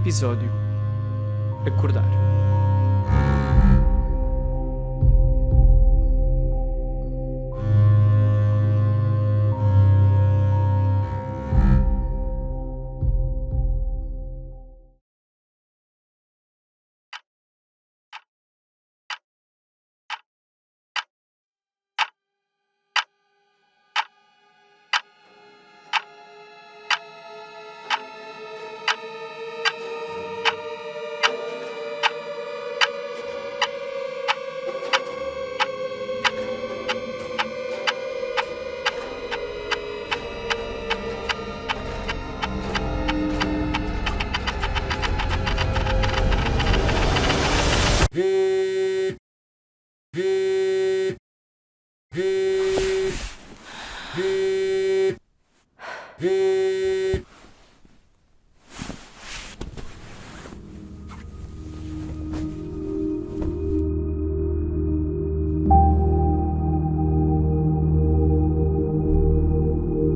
episódio: Acordar.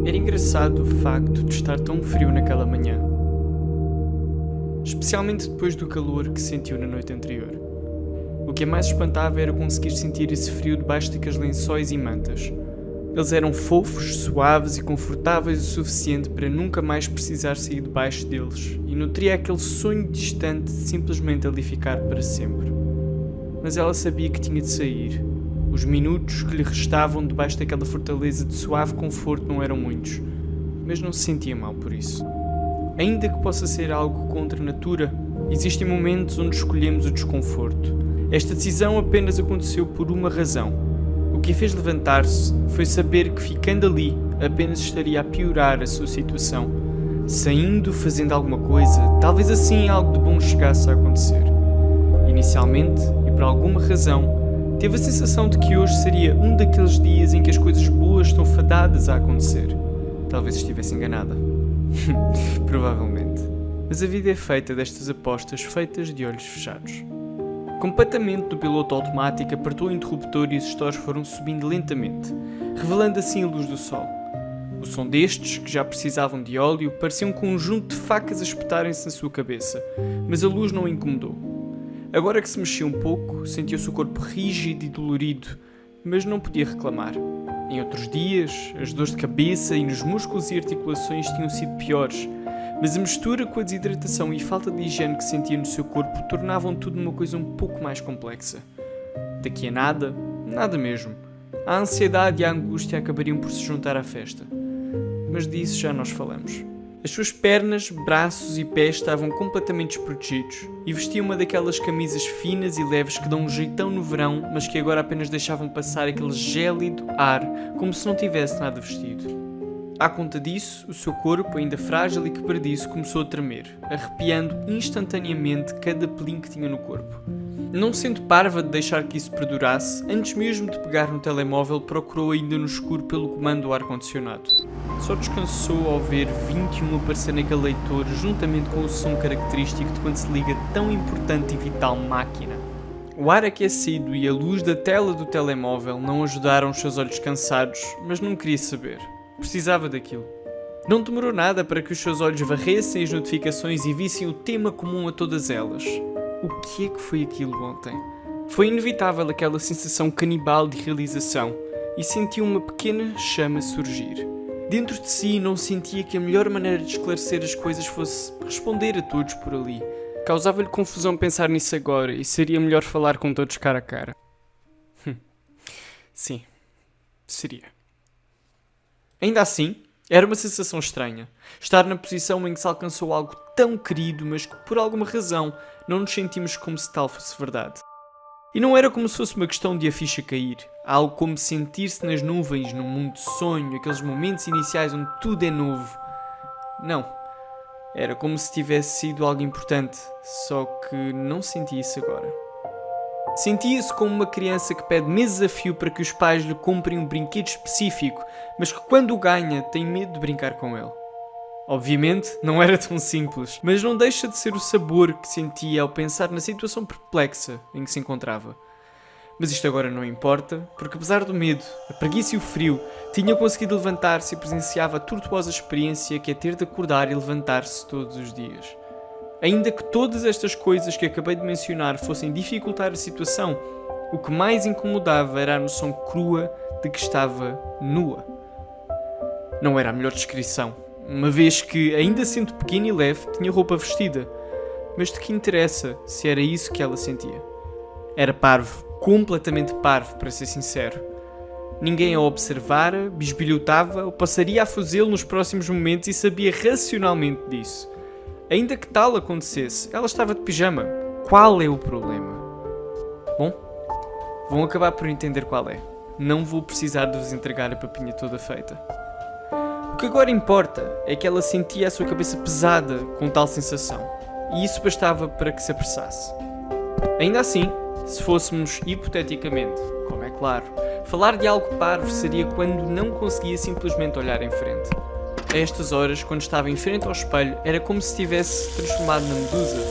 Era engraçado o facto de estar tão frio naquela manhã, especialmente depois do calor que sentiu na noite anterior. O que a mais espantava era conseguir sentir esse frio debaixo daqueles lençóis e mantas. Eles eram fofos, suaves e confortáveis o suficiente para nunca mais precisar sair debaixo deles, e nutria aquele sonho distante de simplesmente ali ficar para sempre. Mas ela sabia que tinha de sair. Os minutos que lhe restavam debaixo daquela fortaleza de suave conforto não eram muitos, mas não se sentia mal por isso. Ainda que possa ser algo contra a natura, existem momentos onde escolhemos o desconforto. Esta decisão apenas aconteceu por uma razão. O que a fez levantar-se foi saber que ficando ali apenas estaria a piorar a sua situação. Saindo, fazendo alguma coisa, talvez assim algo de bom chegasse a acontecer. Inicialmente, e por alguma razão, teve a sensação de que hoje seria um daqueles dias em que as coisas boas estão fadadas a acontecer. Talvez estivesse enganada. Provavelmente. Mas a vida é feita destas apostas feitas de olhos fechados. Completamente do piloto automático apertou o interruptor e os stores foram subindo lentamente, revelando assim a luz do sol. O som destes, que já precisavam de óleo, parecia um conjunto de facas a espetarem-se na sua cabeça, mas a luz não o incomodou. Agora que se mexia um pouco, sentiu-se o corpo rígido e dolorido, mas não podia reclamar. Em outros dias, as dores de cabeça e nos músculos e articulações tinham sido piores, mas a mistura com a desidratação e falta de higiene que sentia no seu corpo tornavam tudo uma coisa um pouco mais complexa. Daqui a nada, nada mesmo. A ansiedade e a angústia acabariam por se juntar à festa. Mas disso já nós falamos. As suas pernas, braços e pés estavam completamente desprotegidos e vestia uma daquelas camisas finas e leves que dão um jeitão no verão, mas que agora apenas deixavam passar aquele gélido ar como se não tivesse nada vestido. À conta disso, o seu corpo, ainda frágil e quebradiço, começou a tremer, arrepiando instantaneamente cada pelinho que tinha no corpo. Não sendo parva de deixar que isso perdurasse, antes mesmo de pegar no telemóvel, procurou ainda no escuro pelo comando do ar-condicionado. Só descansou ao ver 21 aparecer naquele leitor, juntamente com o som característico de quando se liga tão importante e vital máquina. O ar aquecido e a luz da tela do telemóvel não ajudaram os seus olhos cansados, mas não queria saber. Precisava daquilo. Não demorou nada para que os seus olhos varressem as notificações e vissem o tema comum a todas elas. O que é que foi aquilo ontem? Foi inevitável aquela sensação canibal de realização e sentiu uma pequena chama surgir. Dentro de si não sentia que a melhor maneira de esclarecer as coisas fosse responder a todos por ali. Causava-lhe confusão pensar nisso agora e seria melhor falar com todos cara a cara. Sim, seria. Ainda assim, era uma sensação estranha. Estar na posição em que se alcançou algo tão querido, mas que por alguma razão não nos sentimos como se tal fosse verdade. E não era como se fosse uma questão de a ficha cair. Algo como sentir-se nas nuvens, num mundo de sonho, aqueles momentos iniciais onde tudo é novo. Não. Era como se tivesse sido algo importante, só que não sentia isso agora. Sentia-se como uma criança que pede meses a fio para que os pais lhe comprem um brinquedo específico, mas que quando o ganha tem medo de brincar com ele. Obviamente, não era tão simples, mas não deixa de ser o sabor que sentia ao pensar na situação perplexa em que se encontrava. Mas isto agora não importa, porque apesar do medo, a preguiça e o frio, tinha conseguido levantar-se e presenciava a tortuosa experiência que é ter de acordar e levantar-se todos os dias. Ainda que todas estas coisas que acabei de mencionar fossem dificultar a situação, o que mais incomodava era a noção crua de que estava nua. Não era a melhor descrição, uma vez que, ainda sendo pequena e leve, tinha roupa vestida. Mas de que interessa se era isso que ela sentia? Era parvo, completamente parvo, para ser sincero. Ninguém a observara, bisbilhotava ou passaria a fazê-lo nos próximos momentos e sabia racionalmente disso. Ainda que tal acontecesse, ela estava de pijama. Qual é o problema? Bom, vão acabar por entender qual é. Não vou precisar de vos entregar a papinha toda feita. O que agora importa é que ela sentia a sua cabeça pesada com tal sensação, e isso bastava para que se apressasse. Ainda assim, se fôssemos hipoteticamente, como é claro, falar de algo parvo seria quando não conseguia simplesmente olhar em frente. A estas horas, quando estava em frente ao espelho, era como se tivesse transformado na medusa.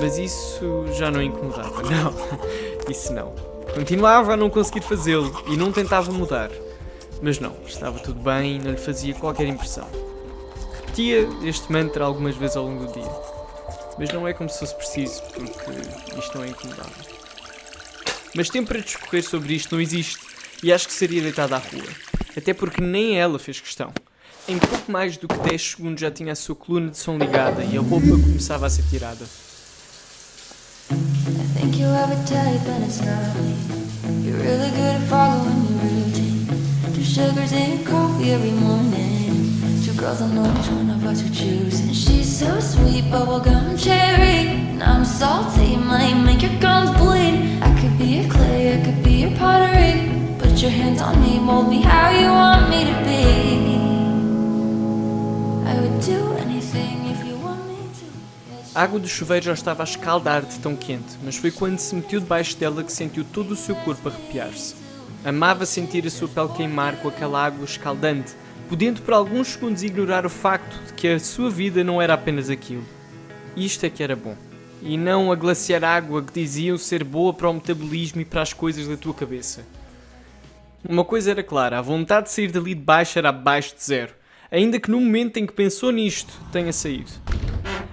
Mas isso já não incomodava, não, isso não. Continuava a não conseguir fazê-lo e não tentava mudar. Mas não, estava tudo bem e não lhe fazia qualquer impressão. Repetia este mantra algumas vezes ao longo do dia. Mas não é como se fosse preciso, porque isto não é incomodável. Mas tempo para discorrer sobre isto não existe, e acho que seria deitada à rua. Até porque nem ela fez questão. Em pouco mais do que 10 segundos já tinha a sua coluna de som ligada e a roupa começava a ser tirada. I think you have a type and it's not me. You're really good at following your routine. 2 sugars in coffee every morning. 2 girls I know which one of us you choose. And she's so sweet, bubblegum cherry. And I'm salty, might make your gums bleed. I could be your clay, I could be your pottery. Put your hands on me, mold me how you want me to be. I would do anything if you want me to. A água do chuveiro já estava a escaldar de tão quente, mas foi quando se meteu debaixo dela que sentiu todo o seu corpo arrepiar-se. Amava sentir a sua pele queimar com aquela água escaldante, podendo por alguns segundos ignorar o facto de que a sua vida não era apenas aquilo. Isto é que era bom. E não a glaciar água que diziam ser boa para o metabolismo e para as coisas da tua cabeça. Uma coisa era clara, a vontade de sair dali de baixo era abaixo de zero, ainda que no momento em que pensou nisto, tenha saído.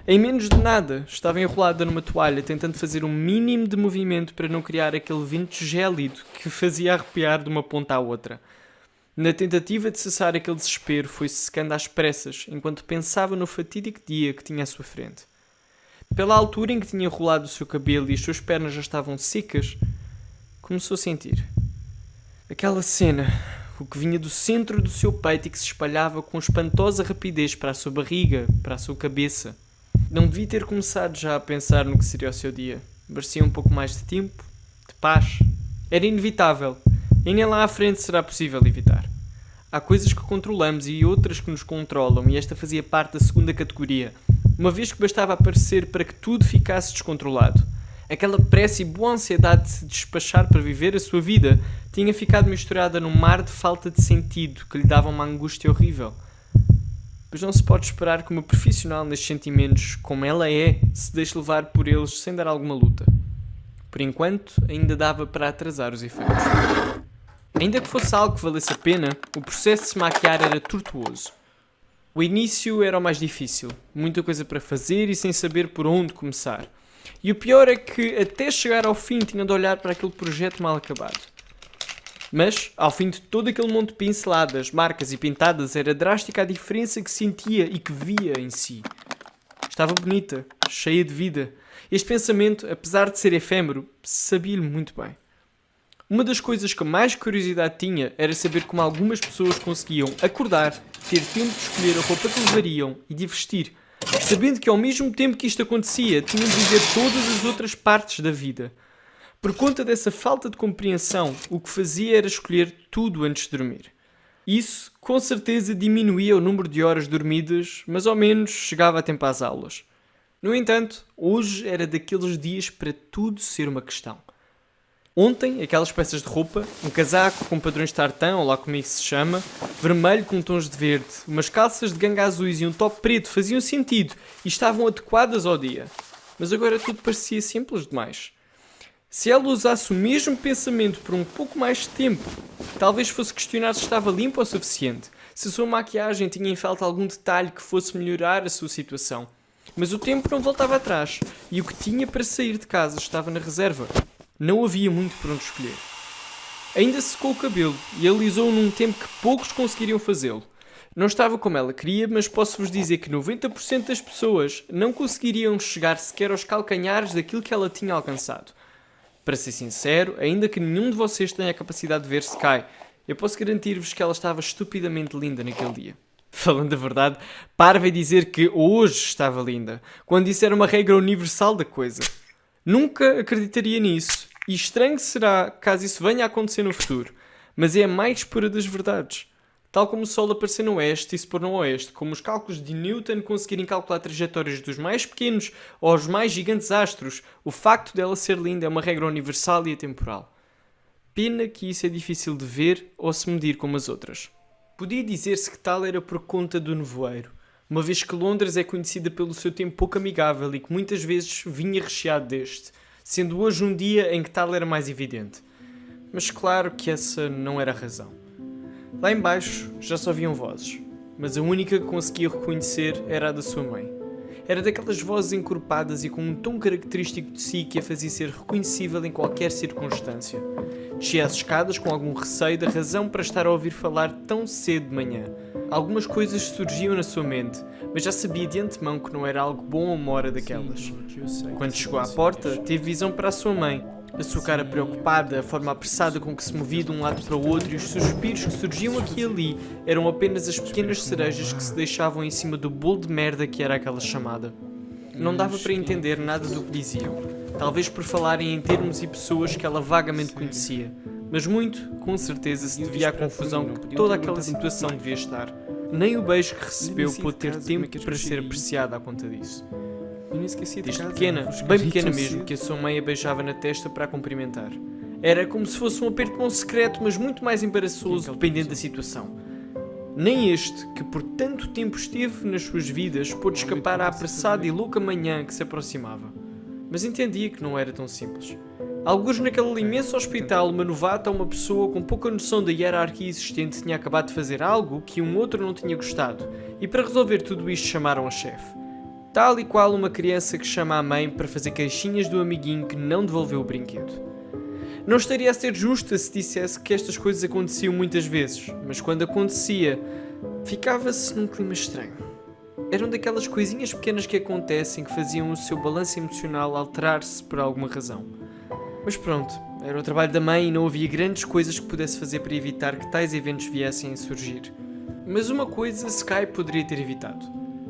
Em menos de nada, estava enrolada numa toalha tentando fazer um mínimo de movimento para não criar aquele vento gélido que fazia arrepiar de uma ponta à outra. Na tentativa de cessar aquele desespero, foi-se secando às pressas, enquanto pensava no fatídico dia que tinha à sua frente. Pela altura em que tinha enrolado o seu cabelo e as suas pernas já estavam secas, começou a sentir. Aquela cena, o que vinha do centro do seu peito e que se espalhava com espantosa rapidez para a sua barriga, para a sua cabeça. Não devia ter começado já a pensar no que seria o seu dia. Merecia um pouco mais de tempo, de paz. Era inevitável, e nem lá à frente será possível evitar. Há coisas que controlamos e outras que nos controlam, e esta fazia parte da segunda categoria, uma vez que bastava aparecer para que tudo ficasse descontrolado. Aquela pressa e boa ansiedade de se despachar para viver a sua vida tinha ficado misturada num mar de falta de sentido que lhe dava uma angústia horrível. Mas não se pode esperar que uma profissional nestes sentimentos, como ela é, se deixe levar por eles sem dar alguma luta. Por enquanto, ainda dava para atrasar os efeitos. Ainda que fosse algo que valesse a pena, o processo de se maquiar era tortuoso. O início era o mais difícil, muita coisa para fazer e sem saber por onde começar. E o pior é que até chegar ao fim tinha de olhar para aquele projeto mal acabado. Mas, ao fim de todo aquele monte de pinceladas, marcas e pintadas, era drástica a diferença que sentia e que via em si. Estava bonita, cheia de vida. Este pensamento, apesar de ser efêmero, sabia-lhe muito bem. Uma das coisas que mais curiosidade tinha era saber como algumas pessoas conseguiam acordar, ter tempo de escolher a roupa que levariam e de vestir, sabendo que ao mesmo tempo que isto acontecia, tinham de viver todas as outras partes da vida. Por conta dessa falta de compreensão, o que fazia era escolher tudo antes de dormir. Isso, com certeza, diminuía o número de horas dormidas, mas ao menos chegava a tempo às aulas. No entanto, hoje era daqueles dias para tudo ser uma questão. Ontem, aquelas peças de roupa, um casaco com padrões tartan, ou lá como isso se chama, vermelho com tons de verde, umas calças de ganga azuis e um top preto faziam sentido e estavam adequadas ao dia. Mas agora tudo parecia simples demais. Se ela usasse o mesmo pensamento por um pouco mais de tempo, talvez fosse questionar se estava limpa o suficiente, se a sua maquiagem tinha em falta algum detalhe que fosse melhorar a sua situação. Mas o tempo não voltava atrás, e o que tinha para sair de casa estava na reserva. Não havia muito por onde escolher. Ainda secou o cabelo e alisou-o num tempo que poucos conseguiriam fazê-lo. Não estava como ela queria, mas posso-vos dizer que 90% das pessoas não conseguiriam chegar sequer aos calcanhares daquilo que ela tinha alcançado. Para ser sincero, ainda que nenhum de vocês tenha a capacidade de ver Sky, eu posso garantir-vos que ela estava estupidamente linda naquele dia. Falando a verdade, parva em dizer que hoje estava linda, quando isso era uma regra universal da coisa. Nunca acreditaria nisso, e estranho será caso isso venha a acontecer no futuro, mas é a mais pura das verdades. Tal como o Sol aparecer no oeste e se pôr no oeste, como os cálculos de Newton conseguirem calcular trajetórias dos mais pequenos aos mais gigantes astros, o facto dela ser linda é uma regra universal e atemporal. Pena que isso é difícil de ver ou se medir como as outras. Podia dizer-se que tal era por conta do nevoeiro, uma vez que Londres é conhecida pelo seu tempo pouco amigável e que muitas vezes vinha recheado deste, sendo hoje um dia em que tal era mais evidente. Mas claro que essa não era a razão. Lá embaixo já só haviam vozes, mas a única que conseguia reconhecer era a da sua mãe. Era daquelas vozes encorpadas e com um tom característico de si que a fazia ser reconhecível em qualquer circunstância. Descia as escadas com algum receio da razão para estar a ouvir falar tão cedo de manhã. Algumas coisas surgiam na sua mente, mas já sabia de antemão que não era algo bom a uma hora daquelas. Quando chegou à porta, teve visão para a sua mãe. A sua cara preocupada, a forma apressada com que se movia de um lado para o outro e os suspiros que surgiam aqui e ali eram apenas as pequenas cerejas que se deixavam em cima do bolo de merda que era aquela chamada. Não dava para entender nada do que diziam, talvez por falarem em termos e pessoas que ela vagamente conhecia, mas muito, com certeza, se devia à confusão que toda aquela situação devia estar. Nem o beijo que recebeu pôde ter tempo para ser apreciado à conta disso. Desde pequena, bem pequena mesmo, que a sua mãe a beijava na testa para a cumprimentar. Era como se fosse um aperto de mão secreto, mas muito mais embaraçoso, dependendo da situação. Nem este, que por tanto tempo esteve nas suas vidas, pôde escapar à apressada e louca manhã que se aproximava. Mas entendia que não era tão simples. Alguns naquele imenso hospital, uma novata ou uma pessoa com pouca noção da hierarquia existente tinha acabado de fazer algo que um outro não tinha gostado, e para resolver tudo isto chamaram a chefe. Tal e qual uma criança que chama a mãe para fazer queixinhas do amiguinho que não devolveu o brinquedo. Não estaria a ser justa se dissesse que estas coisas aconteciam muitas vezes, mas quando acontecia, ficava-se num clima estranho. Eram daquelas coisinhas pequenas que acontecem que faziam o seu balanço emocional alterar-se por alguma razão. Mas pronto, era o trabalho da mãe e não havia grandes coisas que pudesse fazer para evitar que tais eventos viessem a surgir. Mas uma coisa Sky poderia ter evitado,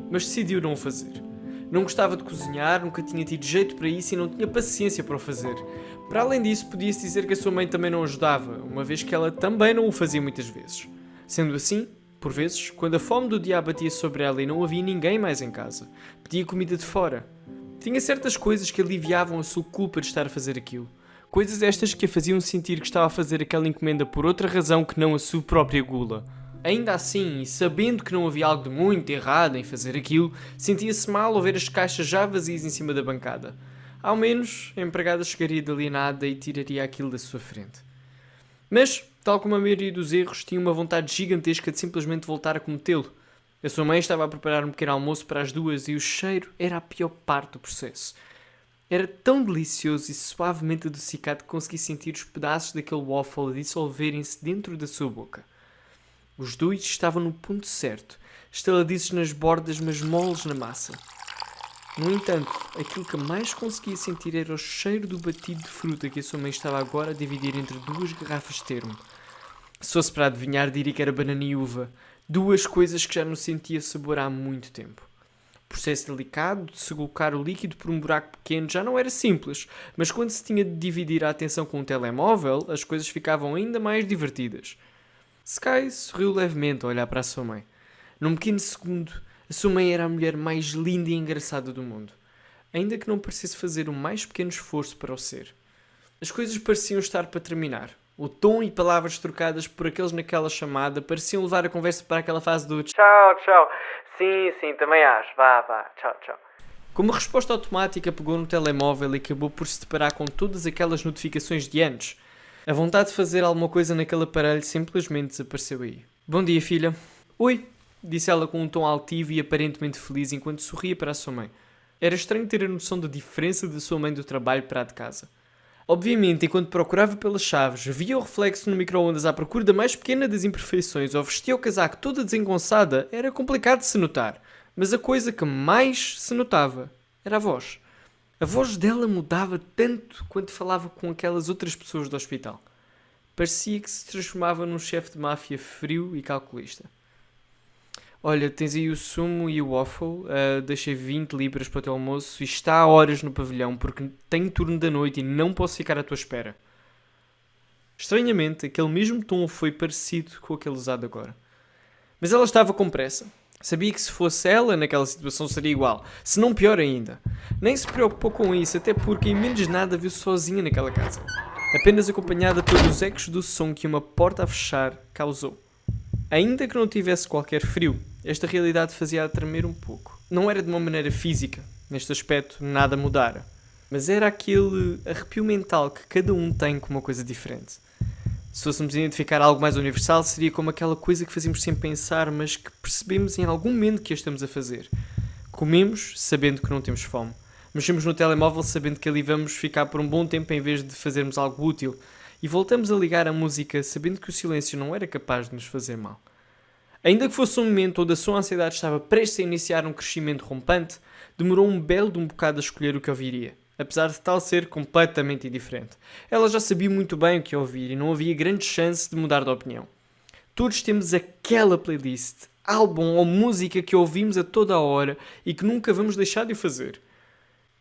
mas decidiu não o fazer. Não gostava de cozinhar, nunca tinha tido jeito para isso e não tinha paciência para o fazer. Para além disso, podia-se dizer que a sua mãe também não ajudava, uma vez que ela também não o fazia muitas vezes. Sendo assim, por vezes, quando a fome do dia batia sobre ela e não havia ninguém mais em casa, pedia comida de fora. Tinha certas coisas que aliviavam a sua culpa de estar a fazer aquilo. Coisas estas que a faziam sentir que estava a fazer aquela encomenda por outra razão que não a sua própria gula. Ainda assim, e sabendo que não havia algo de muito errado em fazer aquilo, sentia-se mal ao ver as caixas já vazias em cima da bancada. Ao menos, a empregada chegaria dali nada e tiraria aquilo da sua frente. Mas, tal como a maioria dos erros, tinha uma vontade gigantesca de simplesmente voltar a cometê-lo. A sua mãe estava a preparar um pequeno almoço para as duas e o cheiro era a pior parte do processo. Era tão delicioso e suavemente adocicado que consegui sentir os pedaços daquele waffle a dissolverem-se dentro da sua boca. Os dois estavam no ponto certo, estaladiços nas bordas, mas moles na massa. No entanto, aquilo que mais conseguia sentir era o cheiro do batido de fruta que a sua mãe estava agora a dividir entre duas garrafas de termo. Se fosse para adivinhar, diria que era banana e uva, duas coisas que já não sentia sabor há muito tempo. O processo delicado de se colocar o líquido por um buraco pequeno já não era simples, mas quando se tinha de dividir a atenção com um telemóvel, as coisas ficavam ainda mais divertidas. Sky sorriu levemente ao olhar para a sua mãe. Num pequeno segundo, a sua mãe era a mulher mais linda e engraçada do mundo, ainda que não parecesse fazer o mais pequeno esforço para o ser. As coisas pareciam estar para terminar. O tom e palavras trocadas por aqueles naquela chamada pareciam levar a conversa para aquela fase do tchau, tchau, sim, também acho, vá, tchau. Como resposta automática, pegou no telemóvel e acabou por se deparar com todas aquelas notificações de antes. A vontade de fazer alguma coisa naquele aparelho simplesmente desapareceu aí. Bom dia, filha. Oi, disse ela com um tom altivo e aparentemente feliz enquanto sorria para a sua mãe. Era estranho ter a noção da diferença da sua mãe do trabalho para a de casa. Obviamente, enquanto procurava pelas chaves, via o reflexo no micro-ondas à procura da mais pequena das imperfeições ou vestia o casaco toda desengonçada, era complicado de se notar. Mas a coisa que mais se notava era a voz. A voz dela mudava tanto quanto falava com aquelas outras pessoas do hospital. Parecia que se transformava num chefe de máfia frio e calculista. Olha, tens aí o sumo e o waffle, deixei 20 libras para o teu almoço e está há horas no pavilhão porque tenho turno da noite e não posso ficar à tua espera. Estranhamente, aquele mesmo tom foi parecido com aquele usado agora. Mas ela estava com pressa. Sabia que se fosse ela naquela situação seria igual, se não pior ainda. Nem se preocupou com isso, até porque em menos nada viu-se sozinha naquela casa. Apenas acompanhada pelos ecos do som que uma porta a fechar causou. Ainda que não tivesse qualquer frio, esta realidade fazia-a tremer um pouco. Não era de uma maneira física, neste aspecto nada mudara, mas era aquele arrepio mental que cada um tem com uma coisa diferente. Se fôssemos identificar algo mais universal, seria como aquela coisa que fazemos sem pensar, mas que percebemos em algum momento que a estamos a fazer. Comemos sabendo que não temos fome. Mexemos no telemóvel sabendo que ali vamos ficar por um bom tempo em vez de fazermos algo útil. E voltamos a ligar a música sabendo que o silêncio não era capaz de nos fazer mal. Ainda que fosse um momento onde a sua ansiedade estava prestes a iniciar um crescimento rompante, demorou um belo de um bocado a escolher o que ouviria, apesar de tal ser completamente indiferente. Ela já sabia muito bem o que ouvir e não havia grande chance de mudar de opinião. Todos temos aquela playlist, álbum ou música que ouvimos a toda a hora e que nunca vamos deixar de o fazer.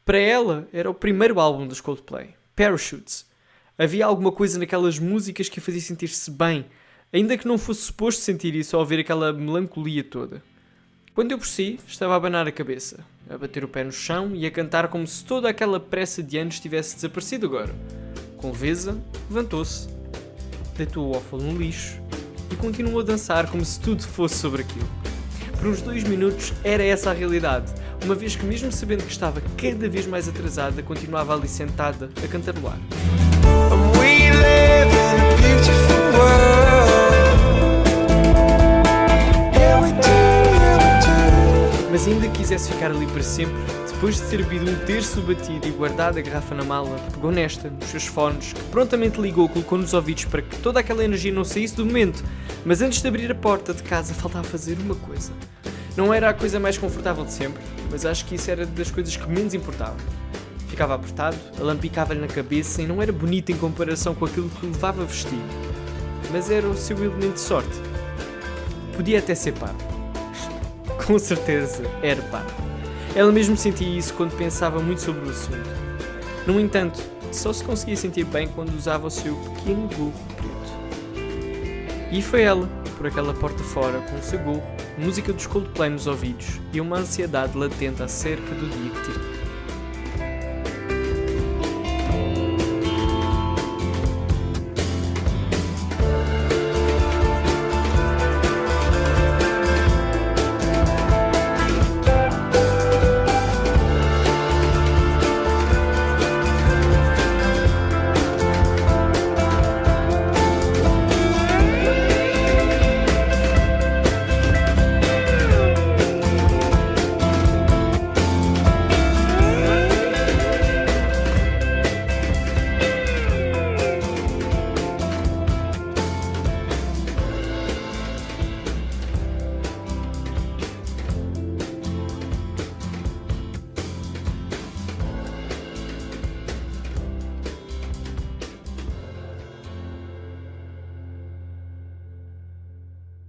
Para ela, era o primeiro álbum dos Coldplay, Parachutes. Havia alguma coisa naquelas músicas que a fazia sentir-se bem, ainda que não fosse suposto sentir isso ao ouvir aquela melancolia toda. Quando eu por si, estava a abanar a cabeça, a bater o pé no chão e a cantar como se toda aquela pressa de anos tivesse desaparecido agora. Com leveza, levantou-se, deitou o waffle no lixo e continuou a dançar como se tudo fosse sobre aquilo. Por uns 2 minutos era essa a realidade, uma vez que mesmo sabendo que estava cada vez mais atrasada, continuava ali sentada a cantarolar. We live in a beautiful world. Yeah, we do. Mas ainda que quisesse ficar ali para sempre, depois de ter bebido um terço batido e guardado a garrafa na mala, pegou nesta, nos seus fones, que prontamente ligou, colocou nos ouvidos para que toda aquela energia não saísse do momento. Mas antes de abrir a porta de casa, faltava fazer uma coisa. Não era a coisa mais confortável de sempre, mas acho que isso era das coisas que menos importava. Ficava apertado, a lã picava-lhe na cabeça e não era bonito em comparação com aquilo que levava vestido. Mas era o seu elemento de sorte. Podia até ser parvo. Com certeza era parvo. Ela mesmo sentia isso quando pensava muito sobre o assunto. No entanto, só se conseguia sentir bem quando usava o seu pequeno gorro preto. E foi ela, por aquela porta fora, com o seu gorro, música dos Coldplay nos ouvidos e uma ansiedade latente acerca do dia que teria.